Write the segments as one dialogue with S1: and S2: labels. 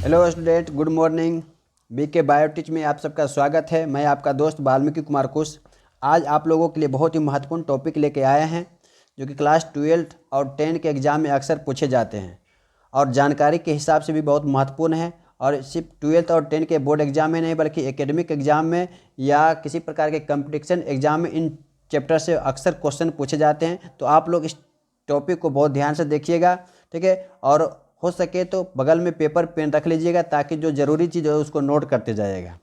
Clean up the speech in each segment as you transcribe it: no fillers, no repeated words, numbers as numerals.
S1: Hello student, good morning. BK biotech में आप सबका स्वागत है। मैं आपका दोस्त वाल्मीकि कुमार कुश। आज आप लोगों के लिए बहुत ही महत्वपूर्ण टॉपिक लेके आए हैं जो कि क्लास 12 और 10 के एग्ज़ाम में अक्सर पूछे जाते हैं और जानकारी के हिसाब से भी बहुत महत्वपूर्ण है। और सिर्फ 12 और 10 के बोर्ड एग्जाम में नहीं बल्कि एकेडमिक एग्जाम में या किसी प्रकार के कंपटीशन एग्जाम में इन चैप्टर से अक्सर क्वेश्चन पूछे जाते हैं। तो आप लोग इस टॉपिक को बहुत ध्यान से देखिएगा, ठीक है। और हो सके तो बगल में पेपर पेन रख लीजिएगा ताकि जो ज़रूरी चीज़ है उसको नोट करते जाइएगा।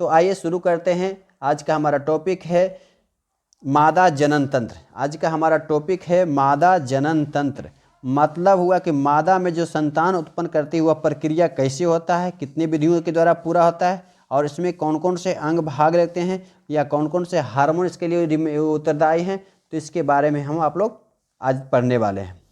S1: तो आइए शुरू करते हैं। आज का हमारा टॉपिक है मादा जनन तंत्र। आज का हमारा टॉपिक है मादा जनन तंत्र। मतलब हुआ कि मादा में जो संतान उत्पन्न करती हुआ प्रक्रिया कैसे होता है, कितनी विधियों के द्वारा पूरा होता है और इसमें कौन कौन से अंग भाग लेते हैं या कौन कौन से हार्मोन इसके लिए उत्तरदायी हैं, तो इसके बारे में हम आप लोग आज पढ़ने वाले हैं।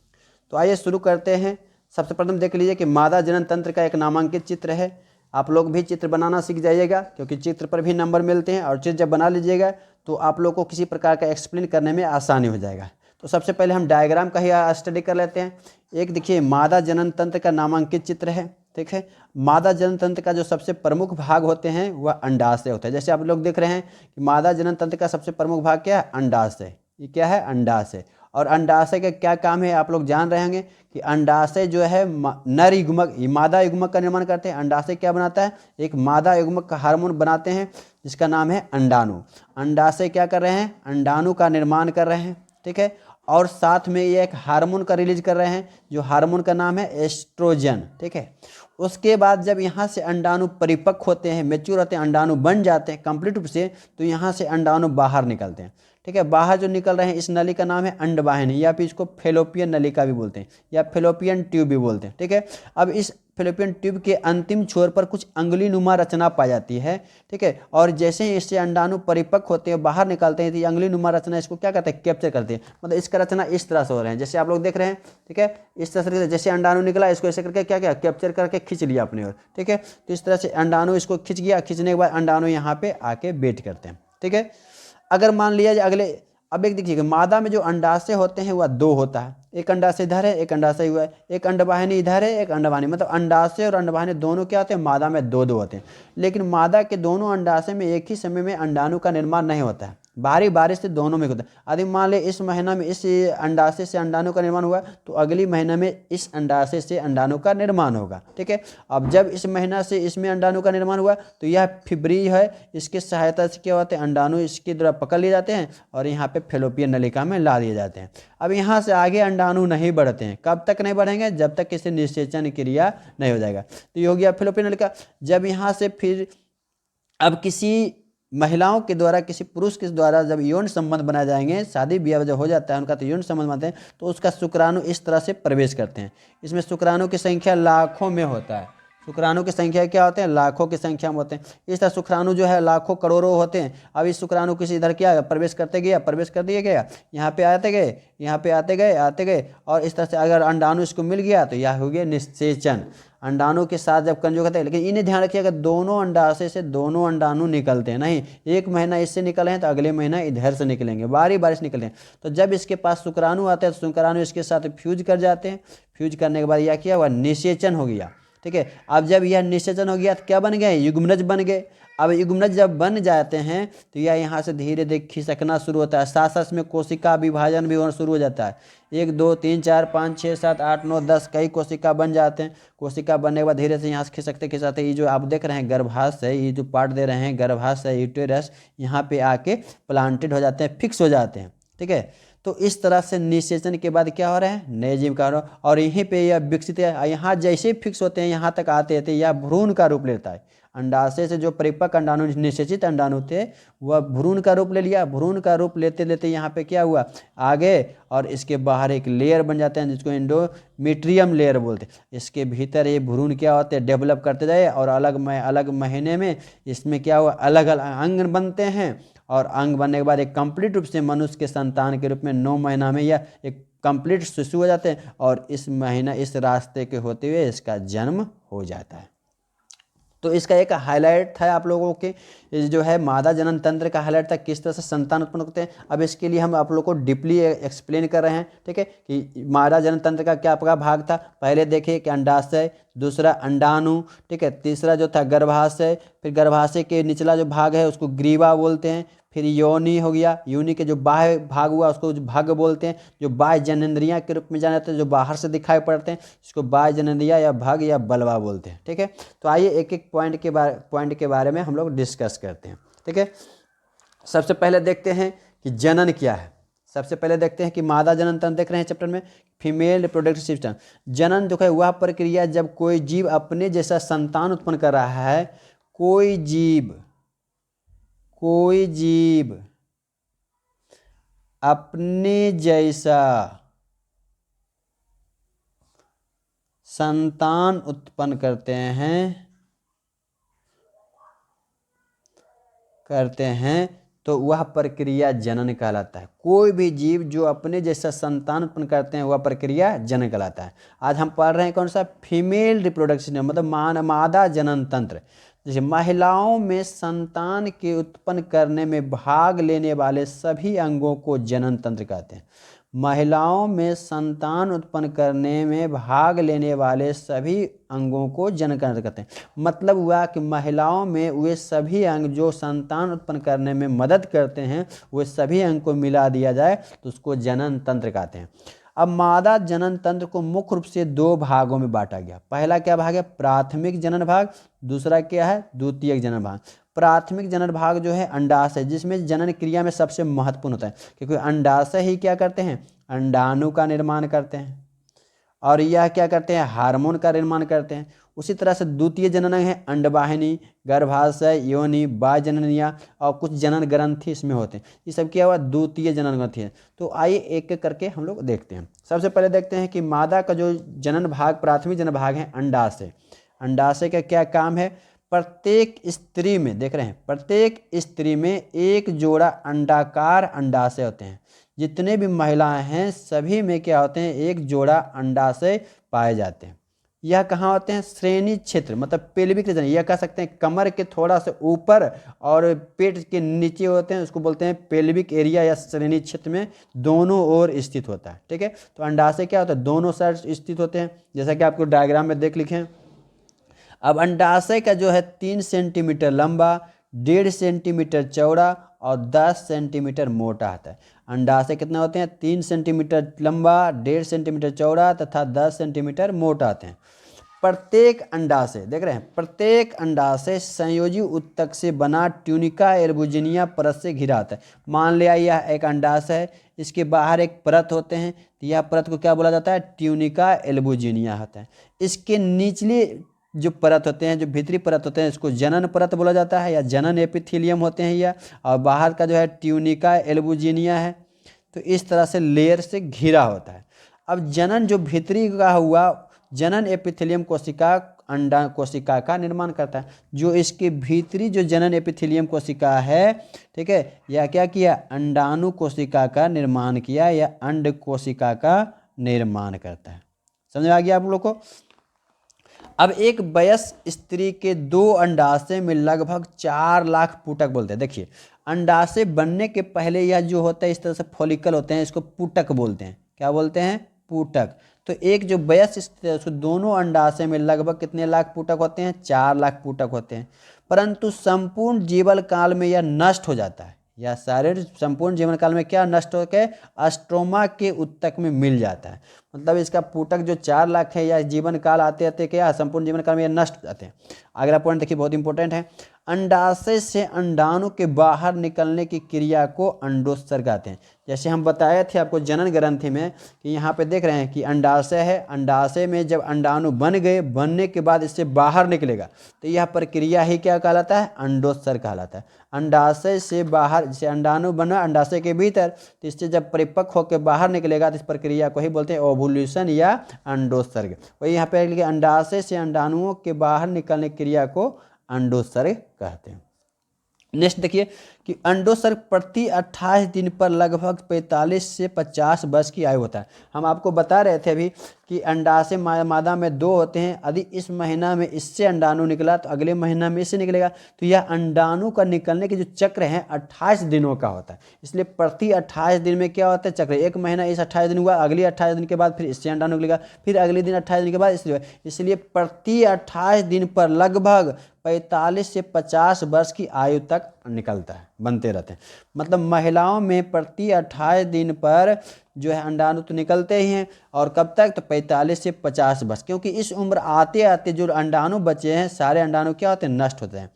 S1: तो आइए शुरू करते हैं। सबसे प्रथम देख लीजिए कि मादा जनन तंत्र का एक नामांकित चित्र है। आप लोग भी चित्र बनाना सीख जाइएगा क्योंकि चित्र पर भी नंबर मिलते हैं और चित्र जब बना लीजिएगा तो आप लोग को किसी प्रकार का एक्सप्लेन करने में आसानी हो जाएगा। तो सबसे पहले हम डायग्राम का ही स्टडी कर लेते हैं। एक देखिए मादा जनन तंत्र का नामांकित चित्र है, ठीक है। मादा जनन तंत्र का जो सबसे प्रमुख भाग होते हैं वह अंडाशय होता है। जैसे आप लोग देख रहे हैं कि मादा जनन तंत्र का सबसे प्रमुख भाग क्या है, अंडाशय। ये क्या है, अंडाशय। और अंडाशय का क्या काम है आप लोग जान रहे होंगे कि अंडाशय जो है नर युग्मक मादा युग्मक का निर्माण करते हैं। अंडाशय क्या बनाता है, एक मादा युग्मक का हार्मोन बनाते हैं जिसका नाम है अंडाणु। अंडाशय क्या कर रहे हैं, अंडाणु का निर्माण कर रहे हैं, ठीक है। और साथ में ये एक हार्मोन का रिलीज कर रहे हैं जो हार्मोन का नाम है एस्ट्रोजन, ठीक है। उसके बाद जब यहाँ से अंडाणु परिपक्व होते हैं, मेच्योर होते हैं, अंडाणु बन जाते हैं कंप्लीट रूप से, तो यहाँ से अंडाणु बाहर निकलते हैं, ठीक है। बाहर जो निकल रहे हैं इस नली का नाम है अंडवाहिनी या फिर इसको फेलोपियन नलिका भी बोलते हैं या फेलोपियन ट्यूब भी बोलते हैं, ठीक है। अब इस फेलोपियन ट्यूब के अंतिम छोर पर कुछ अंगुली नुमा रचना पाई जाती है, ठीक है। और जैसे ही इससे अंडाणु परिपक्व होते हैं बाहर निकलते हैं तो ये अंगुली नुमा रचना इसको क्या कहते हैं, कैप्चर करते हैं। मतलब इसका रचना इस तरह से हो रहे हैं जैसे आप लोग देख रहे हैं, ठीक है। इस तरह से जैसे अंडाणु निकला इसको ऐसे करके क्या क्या कैप्चर करके खींच लिया अपनी ओर, ठीक है। तो इस तरह से अंडाणु इसको खींच गया, खींचने के बाद अंडाणु यहाँ पे आके वेट करते हैं, ठीक है। अगर मान लिया जाए अगले, अब एक देखिए मादा में जो अंडाशय होते हैं वह दो होता है। एक अंडाशय इधर है, एक अंडाशय हुआ है, एक अंडवाहिनी इधर है, एक अंडवाहिनी। मतलब अंडाशय और अंडवाहिनी दोनों क्या होते हैं, मादा में दो दो होते हैं। लेकिन मादा के दोनों अंडाशय में एक ही समय में अंडाणु का निर्माण नहीं होता है, बारी बारी से दोनों में होता है। यदि मान ले इस महीना में इस अंडाशय से अंडाणु का निर्माण हुआ तो अगली महीना में इस अंडाशय से अंडाणु का निर्माण होगा, ठीक है। अब जब इस महीना से इसमें अंडाणु का निर्माण हुआ तो यह फिब्री है, इसकी सहायता से क्या होते हैं, अंडाणु इसके द्वारा पकड़ लिए जाते हैं और यहाँ पे फेलोपियन नलिका में ला दिए जाते हैं। अब यहाँ से आगे अंडाणु नहीं बढ़ते हैं। कब तक नहीं बढ़ेंगे, जब तक किसी निषेचन क्रिया नहीं हो जाएगा। तो ये हो गया फेलोपियन नलिका। जब यहाँ से फिर अब किसी महिलाओं के द्वारा किसी पुरुष के द्वारा जब यौन संबंध बनाए जाएंगे, शादी ब्याह जब हो जाता है उनका तो यौन संबंध बनाते हैं, तो उसका शुक्राणु इस तरह से प्रवेश करते हैं। इसमें शुक्राणु की संख्या लाखों में होता है। शुक्राणु की संख्या क्या होते हैं, लाखों की संख्या में होते हैं। इस तरह शुक्राणु जो है लाखों करोड़ों होते हैं। अब इस शुक्राणु किसी इधर क्या प्रवेश करते गया, प्रवेश कर दिए गया, यहाँ पे आते गए, यहाँ पे आते गए, आते गए, और इस तरह से अगर अंडाणु इसको मिल गया तो यह हो गया निषेचन। अंडाणु के साथ जब कंजूग होता है, लेकिन इन्हें ध्यान रखिएगा दोनों अंडाशय से दोनों अंडाणु निकलते हैं नहीं, एक महीना इससे निकले हैं तो अगले महीना इधर से निकलेंगे, बारी बारी से निकलते हैं। तो जब इसके पास शुक्राणु आते हैं तो शुक्राणु इसके साथ फ्यूज कर जाते हैं। फ्यूज करने के बाद यह क्या हुआ, निषेचन हो गया, ठीक है। अब जब यह निषेचन हो गया तो क्या बन गए, युग्मनज बन गए। अब युग्मनज जब बन जाते हैं तो यह यहाँ से धीरे धीरे खिसकना शुरू होता है। साथ साथ में कोशिका विभाजन भी होना शुरू हो जाता है। 1 2 3 4 5 6 7 8 9 10 कई कोशिका बन जाते हैं। कोशिका बनने के बाद धीरे से यहाँ से खिसकते खिसकते ये जो आप देख रहे हैं गर्भाशय, ये जो पार्ट दे रहे हैं गर्भाशय यूटेरस, यहाँ पे आके प्लांटेड हो जाते हैं, फिक्स हो जाते हैं, ठीक है। तो इस तरह से निषेचन के बाद क्या हो रहा है, नए जीव का हो रहा है और यहीं पे यह विकसित है। यहाँ जैसे फिक्स होते हैं यहाँ तक आते थे यह भ्रूण का रूप लेता है। अंडाशय से जो परिपक्व अंडाणु निषेचित अंडाणु थे वह भ्रूण का रूप ले लिया। भ्रूण का रूप लेते लेते यहाँ पे क्या हुआ, आगे और इसके बाहर एक लेयर बन जाते हैं जिसको एंडोमेट्रियम लेयर बोलते हैं। इसके भीतर ये भ्रूण क्या होते हैं, डेवलप करते जाए और अलग महीने में इसमें क्या हुआ, अलग अलग अंग बनते हैं और अंग बनने के बाद एक कंप्लीट रूप से मनुष्य के संतान के रूप में 9 महीना में या एक कंप्लीट शिशु हो जाते हैं और इस महीना इस रास्ते के होते हुए इसका जन्म हो जाता है। तो इसका एक हाईलाइट था आप लोगों के जो है मादा जनन तंत्र का हाईलाइट था, किस तरह से संतान उत्पन्न होते हैं। अब इसके लिए हम आप लोग को डीपली एक्सप्लेन कर रहे हैं, ठीक है, कि मादा जनन तंत्र का क्या भाग था। पहले देखिए कि अंडाशय, दूसरा अंडाणु, ठीक है, तीसरा जो था गर्भाशय, फिर गर्भाशय के निचला जो भाग है उसको ग्रीवा बोलते हैं, फिर योनि हो गया, योनि के जो बाह्य भाग हुआ उसको भग बोलते हैं, जो बाह्य जननेंद्रियां के रूप में जाने जाते हैं, जो बाहर से दिखाई पड़ते हैं इसको बाह्य जननेंद्रियां या भग या बलवा बोलते हैं। ठीक है, तो आइए एक एक पॉइंट के बारे में हम लोग डिस्कस करते हैं। ठीक है, सबसे पहले देखते हैं कि जनन क्या है। सबसे पहले देखते हैं कि मादा जनन तंत्र देख रहे हैं चैप्टर में, फीमेल रिप्रोडक्टिव सिस्टम। जनन जो है वह प्रक्रिया जब कोई जीव अपने जैसा संतान उत्पन्न कर रहा है, कोई जीव अपने जैसा संतान उत्पन्न करते हैं तो वह प्रक्रिया जनन कहलाता है। कोई भी जीव जो अपने जैसा संतान उत्पन्न करते हैं वह प्रक्रिया जनन कहलाता है। आज हम पढ़ रहे हैं कौन सा, फीमेल रिप्रोडक्टिव सिस्टम, मतलब मादा जनन तंत्र। जैसे महिलाओं में संतान के उत्पन्न करने में भाग लेने वाले सभी अंगों को जनन तंत्र कहते हैं। महिलाओं में संतान उत्पन्न करने में भाग लेने वाले सभी अंगों को जनन तंत्र कहते हैं। मतलब हुआ कि महिलाओं में वे सभी अंग जो संतान उत्पन्न करने में मदद करते हैं वे सभी अंग को मिला दिया जाए तो उसको जनन तंत्र कहते हैं। अब मादा जनन तंत्र को मुख्य रूप से दो भागों में बांटा गया। पहला क्या भाग है, प्राथमिक जनन भाग, दूसरा क्या है, द्वितीयक जनन भाग। प्राथमिक जनन भाग जो है अंडाशय, जिसमें जनन क्रिया में सबसे महत्वपूर्ण होता है, क्योंकि अंडाशय ही क्या करते हैं, अंडाणु का निर्माण करते हैं, और यह क्या करते हैं, हार्मोन का निर्माण करते हैं। उसी तरह से द्वितीय जनन है अंडवाहिनी, गर्भाशय, योनि, बाह्य जननियाँ और कुछ जनन ग्रंथि इसमें होते हैं। ये सब क्या हुआ, द्वितीय जनन ग्रंथि है। तो आइए एक एक करके हम लोग देखते हैं। सबसे पहले देखते हैं कि मादा का जो जनन भाग, प्राथमिक जनन भाग है अंडाशय। अंडाशय का क्या काम है, प्रत्येक स्त्री में, देख रहे हैं, प्रत्येक स्त्री में एक जोड़ा अंडाकार अंडाशय होते हैं। जितने भी महिलाएं हैं सभी में क्या होते हैं, एक जोड़ा अंडाशय पाए जाते हैं। यह कहाँ होते हैं, श्रेणी क्षेत्र, मतलब पेल्विक रीजन, यह कह सकते हैं कमर के थोड़ा सा ऊपर और पेट के नीचे होते हैं, उसको बोलते हैं पेल्विक एरिया या श्रेणी क्षेत्र में दोनों ओर स्थित होता है। ठीक है, तो अंडाशय क्या होता है, दोनों साइड स्थित होते हैं, जैसा कि आपको डायग्राम में देख लिखे हैं। अब अंडाशय का जो है 3 सेंटीमीटर लंबा, 1.5 सेंटीमीटर चौड़ा और 10 सेंटीमीटर मोटा आता है। अंडाशय कितना होते हैं, 3 सेंटीमीटर लंबा, 1.5 सेंटीमीटर चौड़ा तथा 10 सेंटीमीटर मोटा आते हैं। प्रत्येक अंडाशय, देख रहे हैं, प्रत्येक अंडाशय संयोजी उत्तक से बना ट्यूनिका एल्बुजिनिया परत से घिरा होता है। मान लिया यह एक अंडाशय है, इसके बाहर एक परत होते हैं, तो यह परत को क्या बोला जाता है, ट्यूनिका एल्बुजिनिया होता है। इसके निचले जो परत होते हैं, जो भीतरी परत होते हैं, इसको जनन परत बोला जाता है या जनन एपिथेलियम होते हैं यह, और बाहर का जो है ट्यूनिका एल्बुजिनिया है। तो इस तरह से लेयर से घिरा होता है। अब जनन जो भीतरी का हुआ, जनन एपिथेलियम कोशिका अंडा कोशिका का निर्माण करता है। जो इसके भीतरी जो जनन एपिथेलियम कोशिका है, ठीक है, यह क्या किया, अंडाणु कोशिका का निर्माण किया या अंड कोशिका का निर्माण करता है। समझ आ गया आप लोग को। अब एक वयस्क स्त्री के 2 अंडाशय में लगभग 4 लाख पुटक बोलते हैं। देखिए, अंडाशय बनने के पहले यह जो होता है इस तरह से फॉलिकल होते हैं, इसको पुटक बोलते हैं। क्या बोलते हैं, पुटक। तो एक जो वयस्क स्त्री है उसको दोनों अंडाशय में लगभग कितने लाख पुटक होते हैं, 4 लाख पुटक होते हैं। परंतु संपूर्ण जीवन काल में यह नष्ट हो जाता है। यह शरीर संपूर्ण जीवन काल में क्या नष्ट होकर स्ट्रोमा के उत्तक में मिल जाता है। मतलब इसका पुटक जो 4 लाख है, यह जीवन काल आते आते क्या संपूर्ण जीवन काल में यह नष्ट हो जाते हैं। अगला पॉइंट देखिए, बहुत इंपॉर्टेंट है। अंडाशय से अंडाणु के बाहर निकलने की क्रिया को अंडोत्सर्ग कहते हैं। जैसे हम बताए थे आपको जनन ग्रंथि में कि यहाँ पे देख रहे हैं कि अंडाशय है, अंडाशय में जब अंडाणु बन गए, बनने के बाद इससे बाहर निकलेगा तो यह प्रक्रिया ही क्या कहलाता है, अंडोत्सर्ग कहलाता है। अंडाशय से बाहर, जैसे अंडाणु बना अंडाशय के भीतर, तो इससे जब परिपक्व होकर बाहर निकलेगा तो इस प्रक्रिया को ही बोलते हैं ओवुलेशन या अंडोत्सर्ग। वही यहाँ पे लिखे, अंडाशय से अंडाणुओं के बाहर निकलने की क्रिया को अंडोत्सर्ग कहते हैं। नेक्स्ट देखिए कि अंडोत्सर्ग प्रति 28 दिन पर लगभग 45 से 50 वर्ष की आयु होता है। हम आपको बता रहे थे अभी कि अंडाशय मादा में 2 होते हैं। यदि इस महीना में इससे अंडाणु निकला तो अगले महीना में इससे निकलेगा। तो यह अंडाणु का निकलने के जो चक्र है 28 दिनों का होता है। इसलिए प्रति 28 दिन में क्या होता है चक्र, एक महीना इस 28 दिन हुआ, अगली 28 दिन के बाद फिर इससे अंडाणु निकलेगा, फिर अगले दिन 28 दिन के बाद इसलिए प्रति 28 दिन पर लगभग 45 से 50 वर्ष की आयु तक निकलता है, बनते रहते हैं। मतलब महिलाओं में प्रति 28 दिन पर जो है अंडाणु तो निकलते ही हैं। और कब तक, तो 45 से 50 वर्ष, क्योंकि इस उम्र आते आते जो अंडाणु बचे हैं सारे अंडाणु क्या होते हैं, नष्ट होते हैं।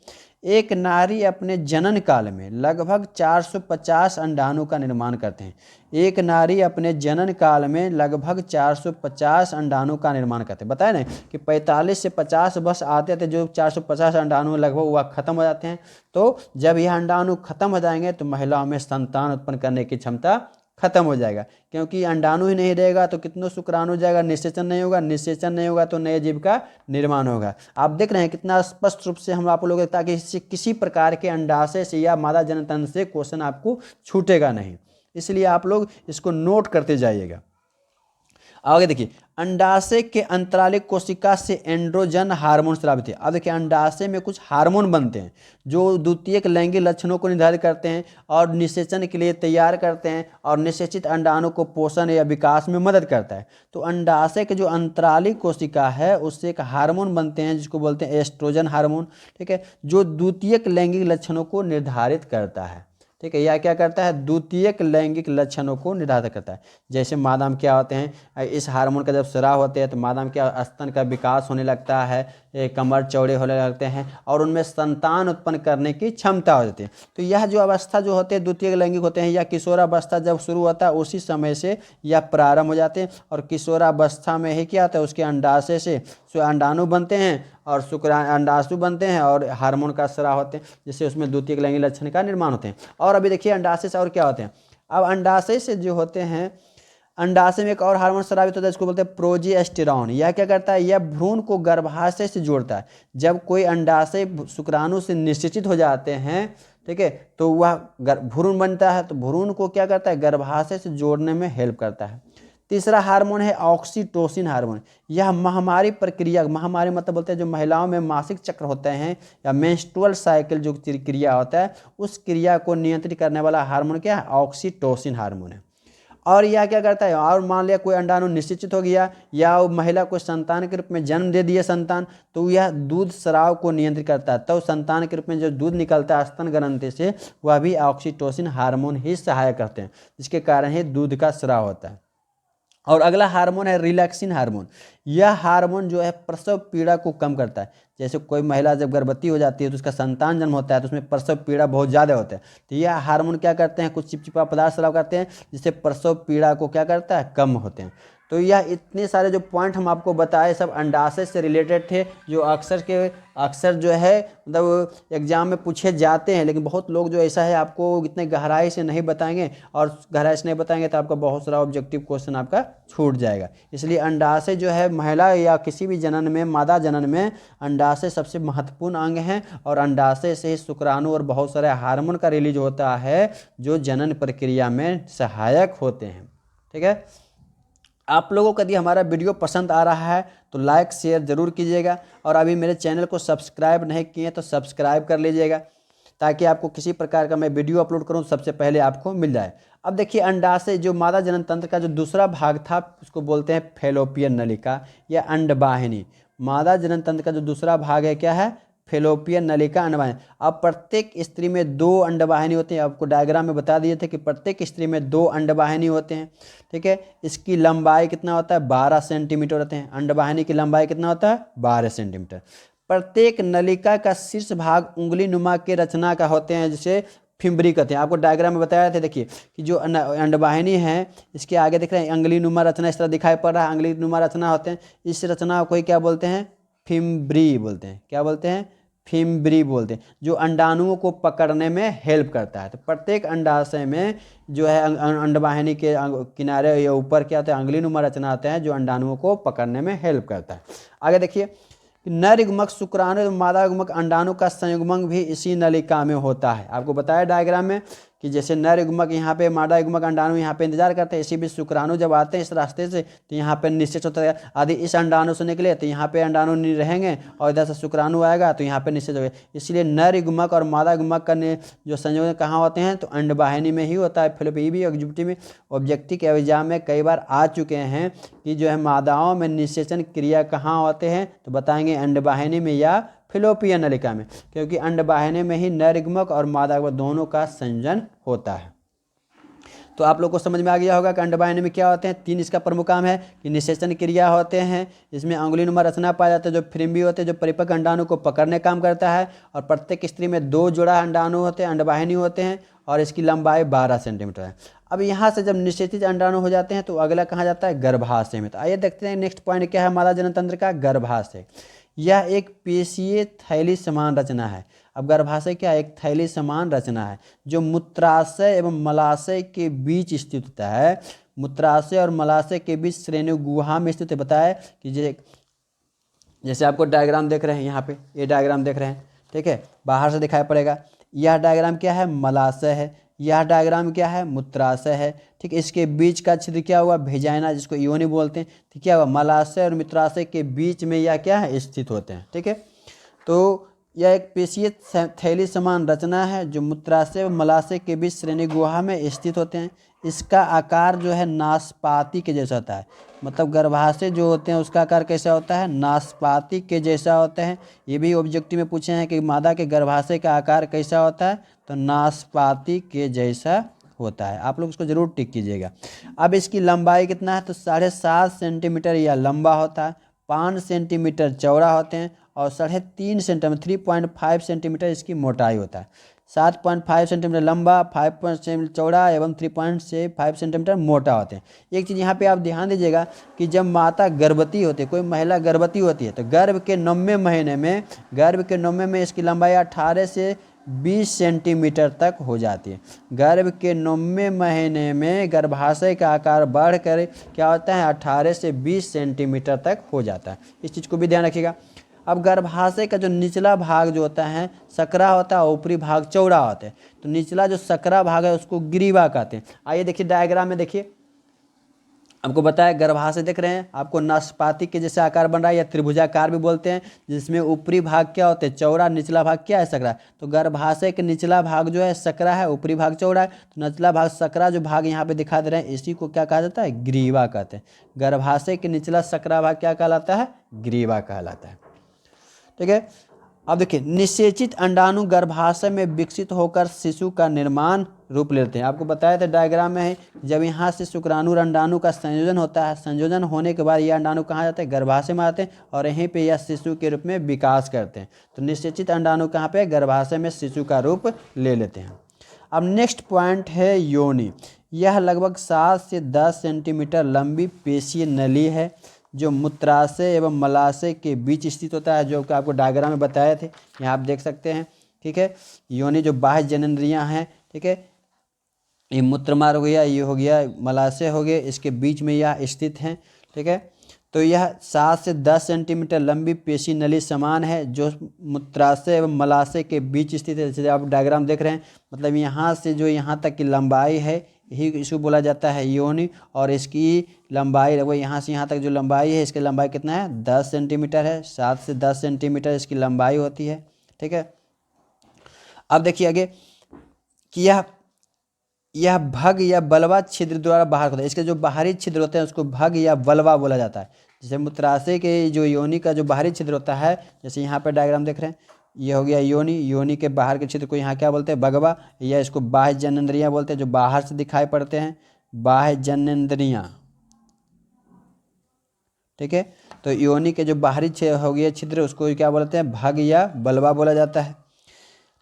S1: एक नारी अपने जनन काल में लगभग 450 अंडाणु का निर्माण करते हैं। एक नारी अपने जनन काल में लगभग 450 अंडाणु का निर्माण करते हैं। बताया ना कि 45 से 50 वर्ष आते थे जो 450 अंडाणु लगभग वह खत्म हो जाते हैं। तो जब यह अंडाणु खत्म हो जाएंगे तो महिलाओं में संतान उत्पन्न करने की क्षमता खत्म हो जाएगा, क्योंकि अंडाणु ही नहीं रहेगा तो कितनों शुक्राणु जाएगा, निषेचन नहीं होगा, निषेचन नहीं होगा तो नए जीव का निर्माण होगा। आप देख रहे हैं कितना स्पष्ट रूप से हम आप लोग, ताकि इससे किसी प्रकार के अंडाशय से या मादा जननतंत्र से क्वेश्चन आपको छूटेगा नहीं, इसलिए आप लोग इसको नोट करते जाइएगा। आगे देखिए, अंडाशय के अंतरालिक कोशिका से एंड्रोजन हार्मोन स्रावित है। अब देखिए अंडाशय में कुछ हार्मोन बनते हैं जो द्वितीयक लैंगिक लक्षणों को निर्धारित करते हैं और निषेचन के लिए तैयार करते हैं और निषेचित अंडाणु को पोषण या विकास में मदद करता है। तो अंडाशय के जो अंतरालिक कोशिका है उससे एक हार्मोन बनते हैं जिसको बोलते हैं एस्ट्रोजन हार्मोन, ठीक है, जो द्वितीयक लैंगिक लक्षणों को निर्धारित करता है। ठीक है, यह क्या करता है, द्वितीयक लैंगिक लक्षणों को निर्धारित करता है। जैसे मादा में क्या होते हैं, इस हार्मोन का जब स्राव होते हैं तो मादा में क्या स्तन का विकास होने लगता है, कमर चौड़े होने लगते हैं और उनमें संतान उत्पन्न करने की क्षमता हो जाती है। तो यह जो अवस्था जो होते हैं द्वितीयक लैंगिक होते हैं, या किशोरावस्था जब शुरू होता है उसी समय से यह प्रारंभ हो जाते हैं। और किशोरावस्था में ही क्या होता है, उसके अंडाशय से अंडाणु बनते हैं और अंडाशु बनते हैं और हार्मोन का स्राव होते हैं, जिससे उसमें द्वितीयक लैंगिक लक्षण का निर्माण होते हैं। और अभी देखिए अंडाशय से और क्या होते हैं। अब अंडाशय से जो होते हैं, अंडाशय में एक और हार्मोन स्रावित होता है जिसको बोलते हैं प्रोजेस्टेरॉन। यह क्या करता है, यह भ्रूण को गर्भाशय से जोड़ता है। जब कोई अंडाशय शुक्राणु से निषेचित हो जाते हैं, ठीक है, तो वह भ्रूण बनता है। तो भ्रूण को क्या करता है, गर्भाशय से जोड़ने में हेल्प करता है। तीसरा हार्मोन है ऑक्सीटोसिन हार्मोन। यह महामारी प्रक्रिया, महामारी मतलब बोलते हैं जो महिलाओं में मासिक चक्र होते हैं या मेंस्ट्रुअल साइकिल जो क्रिया होता है उस क्रिया को नियंत्रित करने वाला हार्मोन क्या है, ऑक्सीटोसिन हार्मोन है। और यह क्या करता है, और मान लिया कोई अंडाणु निश्चित हो गया या महिला को संतान के रूप में जन्म दे दिया संतान, तो यह दूध स्राव को नियंत्रित करता है। तो संतान के रूप में जो दूध निकलता है स्तन ग्रंथि से वह भी ऑक्सीटोसिन हार्मोन ही सहायक करते हैं, जिसके कारण ही दूध का स्राव होता है। और अगला हार्मोन है रिलैक्सिन हार्मोन। यह हार्मोन जो है प्रसव पीड़ा को कम करता है। जैसे कोई महिला जब गर्भवती हो जाती है तो उसका संतान जन्म होता है तो उसमें प्रसव पीड़ा बहुत ज़्यादा होता है। तो यह हार्मोन क्या करते हैं, कुछ चिपचिपा पदार्थ स्राव करते हैं जिससे प्रसव पीड़ा को क्या करता है, कम होते हैं। तो यह इतने सारे जो पॉइंट हम आपको बताए सब अंडाशय से रिलेटेड थे, जो अक्सर जो है मतलब एग्जाम में पूछे जाते हैं। लेकिन बहुत लोग जो ऐसा है आपको इतने गहराई से नहीं बताएंगे, और गहराई से नहीं बताएंगे तो आपका बहुत सारा ऑब्जेक्टिव क्वेश्चन आपका छूट जाएगा। इसलिए अंडाशय जो है महिला या किसी भी जनन में, मादा जनन में अंडाशय सबसे महत्वपूर्ण अंग है। और अंडाशय से ही शुक्राणु और बहुत सारे हार्मोन का रिलीज होता है जो जनन प्रक्रिया में सहायक होते हैं। ठीक है, आप लोगों को यदि हमारा वीडियो पसंद आ रहा है तो लाइक शेयर ज़रूर कीजिएगा, और अभी मेरे चैनल को सब्सक्राइब नहीं किए तो सब्सक्राइब कर लीजिएगा, ताकि आपको किसी प्रकार का मैं वीडियो अपलोड करूं सबसे पहले आपको मिल जाए। अब देखिए अंडाशय जो मादा जनन तंत्र का जो दूसरा भाग था उसको बोलते हैं फैलोपियन नलिका या अंडवाहिनी। मादा जनन तंत्र का जो दूसरा भाग है क्या है, फैलोपियन नलिका अंडवाहिनी। अब प्रत्येक स्त्री में 2 अंडवाहिनी होते हैं। आपको डायग्राम में बता दिए थे कि प्रत्येक स्त्री में 2 अंडवाहिनी होते हैं। ठीक है, इसकी लंबाई कितना होता है, 12 सेंटीमीटर होते हैं। अंडवाहिनी की लंबाई कितना होता है, 12 सेंटीमीटर। प्रत्येक नलिका का शीर्ष भाग उंगली नुमा के रचना का होते हैं, जिसे फिम्बरी कहते हैं। आपको डायग्राम में बताया थे, देखिए कि जो अंडवाहिनी है इसके आगे दिख रहे हैं अंगुली नुमा रचना, इस तरह दिखाई पड़ रहा है, अंगुली नुमा रचना होते हैं। इस रचना को क्या बोलते हैं, फिम्बरी बोलते हैं। क्या बोलते हैं, फिम्बरी बोलते हैं, जो अंडाणुओं को पकड़ने में हेल्प करता है। तो प्रत्येक अंडाशय में जो है अंडवाहिनी के किनारे या ऊपर क्या होता है, अंगुली नुमा रचना आते हैं जो अंडाणुओं को पकड़ने में हेल्प करता है। आगे देखिए, नर युग्मक शुक्राणु मादा युग्मक अंडाणु का संयुग्मक भी इसी नलिका में होता है। आपको बताया डायग्राम में कि जैसे नर युग्मक यहाँ पे मादा युग्मक अंडाणु यहाँ पे इंतजार करते हैं, इसी बीच शुक्राणु जब आते हैं इस रास्ते से तो यहाँ पे निषेच होता है। यदि इस अंडाणु से निकले तो यहाँ पे अंडाणु नहीं रहेंगे और इधर से शुक्राणु आएगा तो यहाँ पे निषेच हो गया। इसलिए नर युग्मक और मादा युग्मक का जो संयोजन कहाँ होते हैं तो अंडवाहिनी में ही होता है। फिर भी ऑब्जेक्टिव के एग्जाम में कई बार आ चुके हैं कि जो है मादाओं में निषेचन क्रिया कहाँ होते हैं, तो बताएंगे अंडवाहिनी में या फिलोपियन नलिका में, क्योंकि अंडवाहिनी में ही नर युग्मक और मादा युग्मक दोनों का संयोजन होता है। तो आप लोग को समझ में आ गया होगा कि अंडवाहिनी में क्या होते हैं। 3 इसका प्रमुख काम है कि निषेचन क्रिया होते हैं, इसमें अंगुलीनुमा रचना पाया जाता है, जो फ्रिम्बी होते हैं जो परिपक्व अंडाणु को पकड़ने काम करता है, और प्रत्येक स्त्री में 2 जोड़ा अंडाणु होते हैं, अंडवाहिनी होते हैं, और इसकी लंबाई 12 सेंटीमीटर है। अब यहाँ से जब निषेचित अंडाणु हो जाते हैं तो अगला कहाँ जाता है, गर्भाशय में। तो आइए देखते हैं नेक्स्ट पॉइंट क्या है मादा जनन तंत्र का, गर्भाशय। यह एक पेशीय थैली समान रचना है। अब गर्भाशय क्या है, एक थैली समान रचना है जो मूत्राशय एवं मलाशय के बीच स्थित होता है। मूत्राशय और मलाशय के बीच श्रेणी गुहा में स्थित बताया कि जैसे आपको डायग्राम देख रहे हैं, यहाँ पे ये डायग्राम देख रहे हैं, ठीक है, बाहर से दिखाई पड़ेगा। यह डायग्राम क्या है, मलाशय है, यह डायग्राम क्या है, मूत्राशय है, ठीक है। इसके बीच का छिद्र क्या हुआ, भेजाइना, जिसको योनि बोलते हैं, ठीक, क्या हुआ, मलाशय और मूत्राशय के बीच में यह क्या है, स्थित होते हैं, ठीक है। तो यह एक पेशीय थैली समान रचना है जो मूत्राशय और मलाशय के बीच श्रेणी गुहा में स्थित होते हैं। इसका आकार जो है नाशपाती के जैसा होता है, मतलब गर्भाशय जो होते हैं उसका आकार कैसा होता है, नाशपाती के जैसा होता है। ये भी ऑब्जेक्टिव में पूछे हैं कि मादा के गर्भाशय का आकार कैसा होता है, तो नाशपाती के जैसा होता है। आप लोग उसको जरूर टिक कीजिएगा। अब इसकी लंबाई कितना है, तो 7.5 सेंटीमीटर यह लंबा होता है, 5 सेंटीमीटर चौड़ा होते हैं, और 3.5 सेंटीमीटर 3.5 सेंटीमीटर इसकी मोटाई होता है। 7.5 सेंटीमीटर लंबा, 5 सेंटीमीटर चौड़ा एवं 3.5 सेंटीमीटर मोटा होते हैं। एक चीज़ यहाँ पे आप ध्यान दीजिएगा कि जब माता गर्भवती होती है, कोई महिला गर्भवती होती है, तो गर्भ के 9वें महीने में इसकी लंबाई 18 से 20 सेंटीमीटर तक हो जाती है। गर्भ के 9वें महीने में गर्भाशय का आकार बढ़कर क्या होता है, 18 से 20 सेंटीमीटर तक हो जाता है। इस चीज़ को भी ध्यान रखिएगा। अब गर्भाशय का जो निचला भाग जो होता है सकरा होता है, ऊपरी भाग चौड़ा होता है, तो निचला जो सकरा भाग है उसको ग्रीवा कहते हैं। आइए देखिए डायग्राम में, देखिए आपको बताया गर्भाशय देख रहे हैं, आपको नाशपाती के जैसे आकार बन रहा है या त्रिभुजाकार भी बोलते हैं, जिसमें ऊपरी भाग क्या होते हैं, चौड़ा, निचला भाग क्या है, सकरा। तो गर्भाशय के निचला भाग जो है सकरा है, ऊपरी भाग चौड़ा है, तो निचला भाग सकरा जो भाग यहाँ पे दिखा दे रहे हैं इसी को क्या कहा जाता है, ग्रीवा कहते हैं। गर्भाशय के निचला सकरा भाग क्या कहलाता है, ग्रीवा कहलाता है, ठीक है। अब देखिए निषेचित अंडाणु गर्भाशय में विकसित होकर शिशु का निर्माण रूप लेते हैं। आपको बताया था डायग्राम में है, जब यहाँ से शुक्राणु और अंडाणु का संयोजन होता है, संयोजन होने के बाद यह अंडाणु कहाँ जाते हैं, गर्भाशय में आते हैं, और यहीं पे यह शिशु के रूप में विकास करते हैं। तो निषेचित अंडाणु कहाँ पे, गर्भाशय में शिशु का रूप ले लेते हैं। अब नेक्स्ट पॉइंट है योनि। यह लगभग 7 से 10 सेंटीमीटर लंबी पेशीय नली है जो मूत्राशय एवं मलाशय के बीच स्थित होता है, जो कि आपको डायग्राम में बताए थे, यहाँ आप देख सकते हैं, ठीक है। योनि जो बाह्य जननेंद्रियाँ हैं, ठीक है, ये मूत्रमार्ग हो गया, ये हो गया मलाशय हो गया, इसके बीच में यह स्थित हैं, ठीक है। तो यह 7 से 10 सेंटीमीटर लंबी पेशी नली समान है जो मूत्राशय एवं मलाशय के बीच स्थित है। जैसे आप डायग्राम देख रहे हैं, मतलब यहाँ से जो यहाँ तक की लंबाई है यही इसको बोला जाता है योनि, और इसकी लंबाई वो यहाँ से यहाँ तक जो लंबाई है इसकी लंबाई कितना है, 10 सेंटीमीटर है। 7 से 10 सेंटीमीटर इसकी लंबाई होती है, ठीक है। अब देखिए आगे कि यह भग या बलवा छिद्र द्वारा बाहर होता है। इसके जो बाहरी छिद्र होते हैं उसको भग या बलवा बोला जाता है। जैसे मूत्राशय के जो योनि का जो बाहरी छिद्र होता है, जैसे यहाँ पर डायग्राम देख रहे हैं, ये हो गया योनि, योनि के बाहर के छिद्र को यहाँ क्या बोलते हैं, भगवा, या इसको बाह्य जननेंद्रियाँ बोलते हैं, जो बाहर से दिखाई पड़ते हैं, बाह्य जननेंद्रियाँ, ठीक है। तो योनि के जो बाहरी हो गया छिद्र उसको क्या बोलते हैं, भग या बलवा बोला जाता है,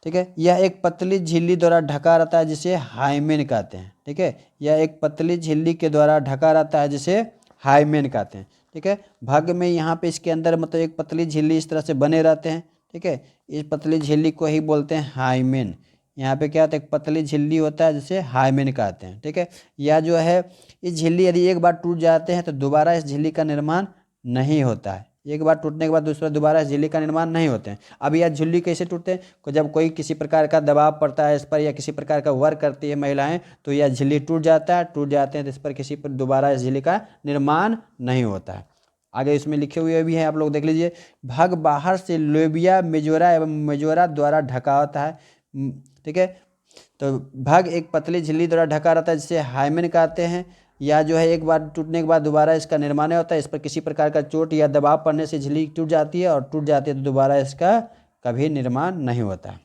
S1: ठीक है। यह एक पतली झिल्ली द्वारा ढका रहता है जिसे हाइमेन कहते हैं, ठीक है। यह एक पतली झिल्ली के द्वारा ढका रहता है जिसे हाइमेन कहते हैं, ठीक है। भग में यहाँ पे इसके अंदर मतलब एक पतली झिल्ली इस तरह से बने रहते हैं, ठीक है। इस पतली झिल्ली को ही बोलते हैं हाइमेन। यहाँ पे क्या होता है, एक पतली झिल्ली होता है जिसे हाइमेन कहते हैं, ठीक है। या जो है इस झिल्ली यदि एक बार टूट जाते हैं तो दोबारा इस झिल्ली का निर्माण नहीं होता है, एक बार टूटने के बाद दूसरा दोबारा झिल्ली का निर्माण नहीं होते हैं। अब यह झिल्ली कैसे टूटते हैं, जब कोई किसी प्रकार का दबाव पड़ता है इस पर या किसी प्रकार का वर्क करती है महिलाएं, तो यह झिल्ली टूट जाता है, टूट जाते हैं तो इस पर किसी पर दोबारा इस झिल्ली का निर्माण नहीं होता है। आगे इसमें लिखे हुए भी हैं, आप लोग देख लीजिए। भाग बाहर से लोबिया मेजोरा एवं मेजोरा द्वारा ढका होता है। ठीक है, तो भाग एक पतली झिल्ली द्वारा ढका रहता है जिसे हाइमेन कहते हैं। या जो है एक बार टूटने के बाद दोबारा इसका निर्माण नहीं होता है। इस पर किसी प्रकार का चोट या दबाव पड़ने से झिल्ली टूट जाती है, और टूट जाती है तो दोबारा इसका कभी निर्माण नहीं होता है।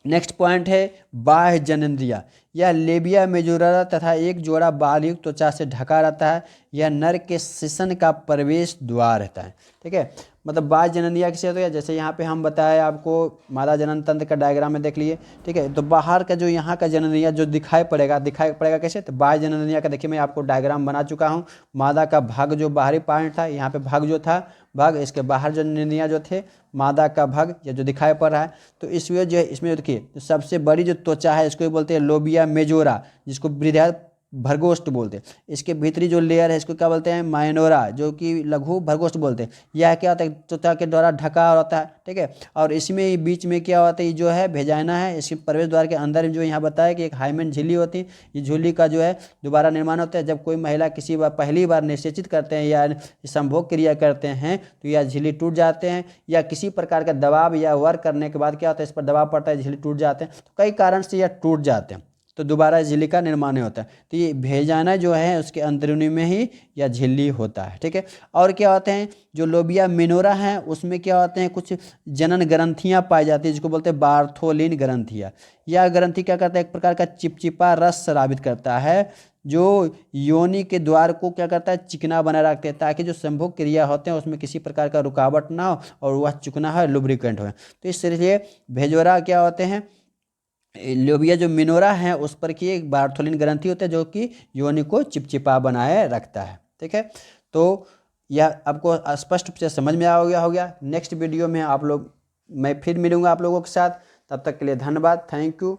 S1: नेक्स्ट पॉइंट है बाह्य जननेंद्रिया। यह लेबिया मेजोरा तथा एक जोड़ा बाल युक्त त्वचा से ढका रहता है। यह नर के शिशन का प्रवेश द्वार रहता है। ठीक है, मतलब बाह्य जननेंद्रिया किसे होता है, जैसे यहाँ पे हम बताए आपको मादा जनन तंत्र का डायग्राम में देख लिए। ठीक है, तो बाहर का जो यहाँ का जननेंद्रिया जो दिखाई पड़ेगा कैसे, तो बाह्य जननेंद्रिया का देखिए मैं आपको डायग्राम बना चुका हूँ। मादा का भाग जो बाहरी पॉइंट था, यहाँ पे भाग जो था भाग, इसके बाहर जो जननेंद्रिया जो थे, मादा का भाग या जो दिखाई पड़ रहा है। तो इसमें जो है इसमें देखिए तो सबसे बड़ी जो त्वचा है इसको बोलते हैं लोबिया मेजोरा, जिसको बृहद भर्गोष्ठ बोलते हैं। इसके भीतरी जो लेयर है इसको क्या बोलते हैं, माइनोरा, जो कि लघु भर्गोष्ठ बोलते हैं। यह क्या होता है, त्वचा के द्वारा ढका होता है। ठीक है, और इसमें बीच में क्या होता है, ये जो है भेजाइना है, इसके प्रवेश द्वार के अंदर जो यहाँ बताया कि एक हाइमेन झिल्ली होती है। ये झिल्ली का जो है दोबारा निर्माण होता है जब कोई महिला किसी बार पहली बार निषेचित करते हैं या संभोग क्रिया करते हैं, तो यह झिल्ली टूट जाते हैं, या किसी प्रकार का दबाव या वर्क करने के बाद क्या होता है, इस पर दबाव पड़ता है, झिल्ली टूट जाते हैं। तो कई कारण से यह टूट जाते हैं, तो दोबारा झिल्ली का निर्माण नहीं होता है। तो ये भेजाना जो है उसके अंदरूनी में ही यह झिल्ली होता है। ठीक है, और क्या होते हैं जो लोबिया मिनोरा है उसमें क्या होते हैं, कुछ जनन ग्रंथियां पाई जाती है जिसको बोलते हैं बार्थोलिन ग्रंथियां। यह ग्रंथि क्या करता है, एक प्रकार का चिपचिपा रस स्रावित करता है जो योनि के द्वार को क्या करता है, चिकना बना रखते हैं, ताकि जो संभोग क्रिया होते हैं उसमें किसी प्रकार का रुकावट ना हो और वह चिकना है, लुब्रिकेंट हो। तो इसलिए भेजोरा क्या होते हैं, लोबिया जो मिनोरा है उस पर की एक बार्थोलिन ग्रंथि होता है जो कि योनि को चिपचिपा बनाए रखता है। ठीक है, तो यह आपको स्पष्ट रूप से समझ में आ गया हो गया। नेक्स्ट वीडियो में मैं फिर मिलूंगा आप लोगों के साथ, तब तक के लिए धन्यवाद, थैंक यू।